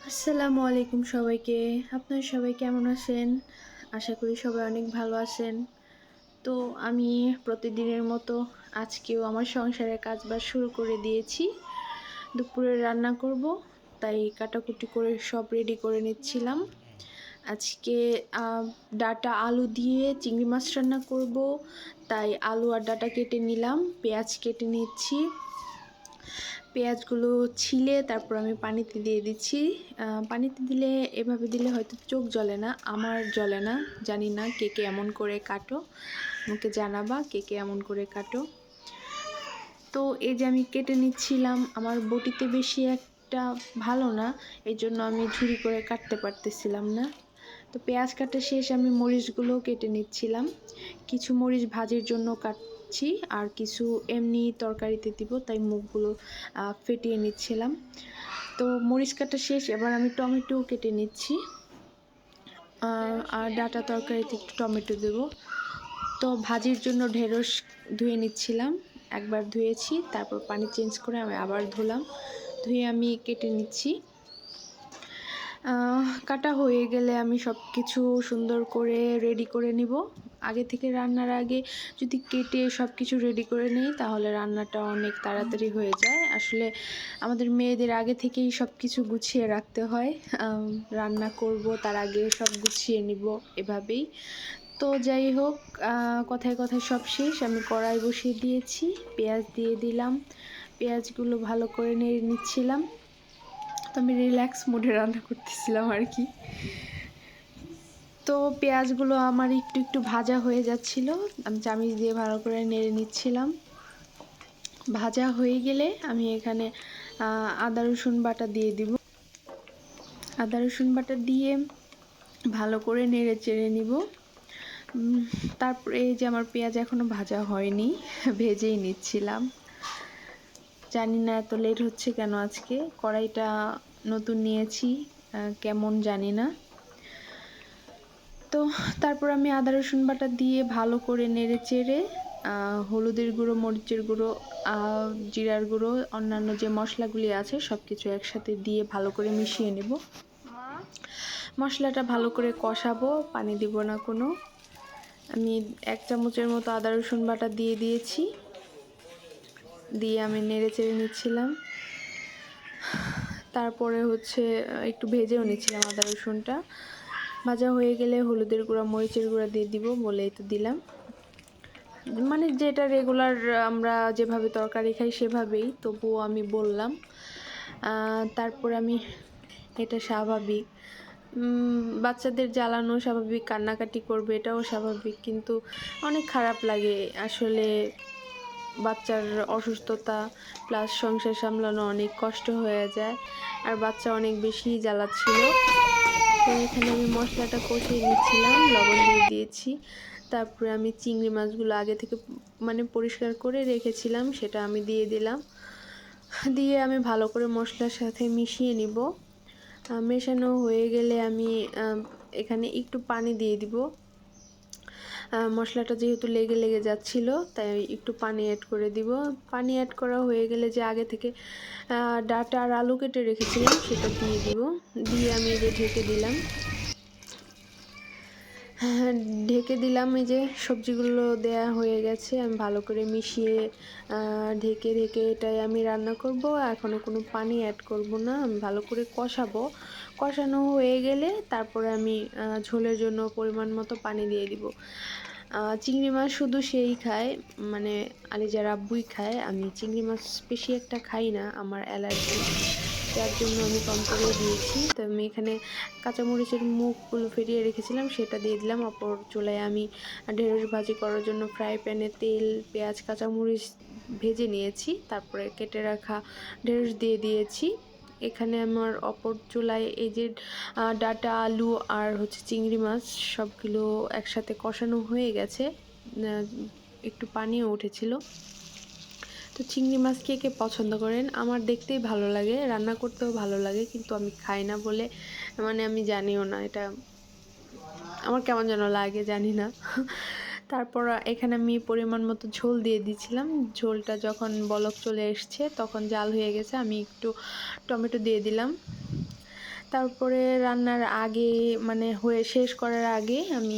আসসালামু আলাইকুম সবাইকে। আপনারা সবাই কেমন আছেন? আশা করি সবাই অনেক ভালো আছেন। তো আমি প্রতিদিনের মতো আজকেও আমার সংসারের কাজবাজ শুরু করে দিয়েছি। দুপুরে রান্না করব, তাই কাটাকুটি করে সব রেডি করে নিচ্ছিলাম। আজকে আ ডাঁটা আলু দিয়ে চিংড়ি মাছ রান্না করব, তাই আলু আর ডাঁটা কেটে নিলাম। পেঁয়াজ কেটে নিচ্ছি। পেঁয়াজগুলো ছিলে তারপর আমি পানিতে দিয়ে দিচ্ছি। পানিতে দিলে এভাবে দিলে হয়তো চোখ জ্বলে না, আমার জ্বলে না। জানি না কে কে এমন করে কাটো, আমাকে জানাবা কে কে এমন করে কাটো। তো এই যে আমি কেটে নিচ্ছিলাম, আমার বটিতে বেশি একটা ভালো না, এই জন্য আমি ঝুরি করে কাটতে পারতেছিলাম না। তো পেঁয়াজ কাটা শেষ, আমি মরিচগুলোও কেটে নিচ্ছিলাম। কিছু মরিচ ভাজির জন্য কাটছি, আর কিছু এমনি তরকারিতে দিব, তাই মুখগুলো ফেটিয়ে নিচ্ছিলাম। তো মরিচ কাটা শেষ, এবার আমি টমেটোও কেটে নিচ্ছি। আর ডাঁটা তরকারিতে একটু টমেটো দেব। তো ভাজির জন্য ঢেঁড়স ধুয়ে নিচ্ছিলাম। একবার ধুয়েছি, তারপর পানি চেঞ্জ করে আমি আবার ধুলাম। ধুয়ে আমি কেটে নিচ্ছি। কাটা হয়ে গেলে আমি সব কিছু সুন্দর করে রেডি করে নিব। আগে থেকে রান্নার আগে যদি কেটে সব কিছু রেডি করে নিই, তাহলে রান্নাটা অনেক তাড়াতাড়ি হয়ে যায়। আসলে আমাদের মেয়েদের আগে থেকেই সব কিছু গুছিয়ে রাখতে হয়। রান্না করব তার আগে সব গুছিয়ে নিব, এভাবেই। তো যাই হোক, কথায় কথায় সব শেষ, আমি কড়াই বসিয়ে দিয়েছি, পেঁয়াজ দিয়ে দিলাম। পেঁয়াজগুলো ভালো করে নেড়ে নিচ্ছিলাম। তো আমি রিল্যাক্স মোডে রান্না করতেছিলাম আর কি। তো পেঁয়াজগুলো আমার একটু একটু ভাজা হয়ে যাচ্ছিল, আমি চামিচ দিয়ে ভালো করে নেড়ে নিচ্ছিলাম। ভাজা হয়ে গেলে আমি এখানে আদা রসুন বাটা দিয়ে দিব। আদা রসুন বাটা দিয়ে ভালো করে নেড়ে চেড়ে নিব। তারপরে এই যে আমার পেঁয়াজ এখনও ভাজা হয়নি, ভেজেই নিচ্ছিলাম। জানি না এত লেট হচ্ছে কেন আজকে, কড়াইটা নতুন নিয়েছি, কেমন জানি না। তো তারপর আমি আদা রসুন বাটা দিয়ে ভালো করে নেড়ে চেড়ে হলুদের গুঁড়ো, মরিচের গুঁড়ো, জিরার গুঁড়ো, অন্যান্য যে মশলাগুলি আছে সব কিছু একসাথে দিয়ে ভালো করে মিশিয়ে নেব। মশলাটা ভালো করে কষাবো, পানি দিব না কোনো। আমি 1 চামচের মতো আদা রসুন বাটা দিয়ে দিয়েছি, দিয়ে আমি নেড়ে চেড়ে নিচ্ছিলাম। তারপরে হচ্ছে একটু ভেজেও নিচ্ছিলাম আদা রসুনটা। ভাজা হয়ে গেলে হলুদের গুঁড়া, মরিচের গুঁড়া দিয়ে দিব, বলেই তো দিলাম। মানে যেটা রেগুলার আমরা যেভাবে তরকারি খাই সেভাবেই, তবুও আমি বললাম। তারপর আমি, এটা স্বাভাবিক, বাচ্চাদের জ্বালানো স্বাভাবিক, কান্নাকাটি করবে এটাও স্বাভাবিক, কিন্তু অনেক খারাপ লাগে আসলে। বাচ্চার অসুস্থতা প্লাস সংসার সামলানো অনেক কষ্ট হয়ে যায়, আর বাচ্চা অনেক বেশি জ্বালাচ্ছিল। তো এখানে আমি মশলাটা কষিয়ে নিচ্ছিলাম, লবণ দিয়ে দিয়েছি। তারপরে আমি চিংড়ি মাছগুলো আগে থেকে মানে পরিষ্কার করে রেখেছিলাম, সেটা আমি দিয়ে দিলাম। দিয়ে আমি ভালো করে মশলার সাথে মিশিয়ে নিব। মেশানো হয়ে গেলে আমি এখানে একটু পানি দিয়ে দিব। মশলাটা যেহেতু লেগে লেগে যাচ্ছিল, তাই একটু পানি অ্যাড করে দিব। পানি অ্যাড করা হয়ে গেলে যে আগে থেকে ডাঁটা আর আলু কেটে রেখেছিলাম সেটা দিয়ে দিব। দিয়ে আমি এই যে ঢেকে দিলাম। ঢেকে দিলাম, এই যে সবজিগুলো দেয়া হয়ে গেছে, আমি ভালো করে মিশিয়ে ঢেকে ঢেকে এটাই আমি রান্না করব। এখনও কোনো পানি অ্যাড করব না, আমি ভালো করে কষাবো। কষানো হয়ে গেলে তারপরে আমি ঝোলের জন্য পরিমাণ মতো পানি দিয়ে দিব। চিংড়ি মাছ শুধু সেই খায়, মানে আলিজার আব্বুই খায়, আমি চিংড়ি মাছ বেশি একটা খাই না, আমার অ্যালার্জি, যার জন্য আমি কম করে দিয়েছি। তো আমি এখানে কাঁচামরিচের মুখগুলো ফেটিয়ে রেখেছিলাম, সেটা দিয়ে দিলাম। অপর চুলায় আমি ঢেঁড়স ভাজি করার জন্য ফ্রাই প্যানে তেল, পেঁয়াজ, কাঁচামরিচ ভেজে নিয়েছি, তারপরে কেটে রাখা ঢেঁড়স দিয়ে দিয়েছি। এখানে আমার অপর চুলায় এই যে ডাঁটা, আলু আর হচ্ছে চিংড়ি মাছ সবগুলো একসাথে কষানো হয়ে গেছে, একটু পানিও উঠেছিল। তো চিংড়ি মাছ কে কে পছন্দ করেন? আমার দেখতেই ভালো লাগে, রান্না করতেও ভালো লাগে, কিন্তু আমি খাই না বলে, মানে আমি জানিও না, এটা আমার কেমন যেন লাগে, জানি না। তারপর এখানে আমি পরিমাণ মতো ঝোল দিয়ে দিয়েছিলাম। ঝোলটা যখন বলক চলে এসছে, তখন জাল হয়ে গেছে, আমি একটু টমেটো দিয়ে দিলাম। তারপরে রান্নার আগে মানে হয়ে শেষ করার আগে আমি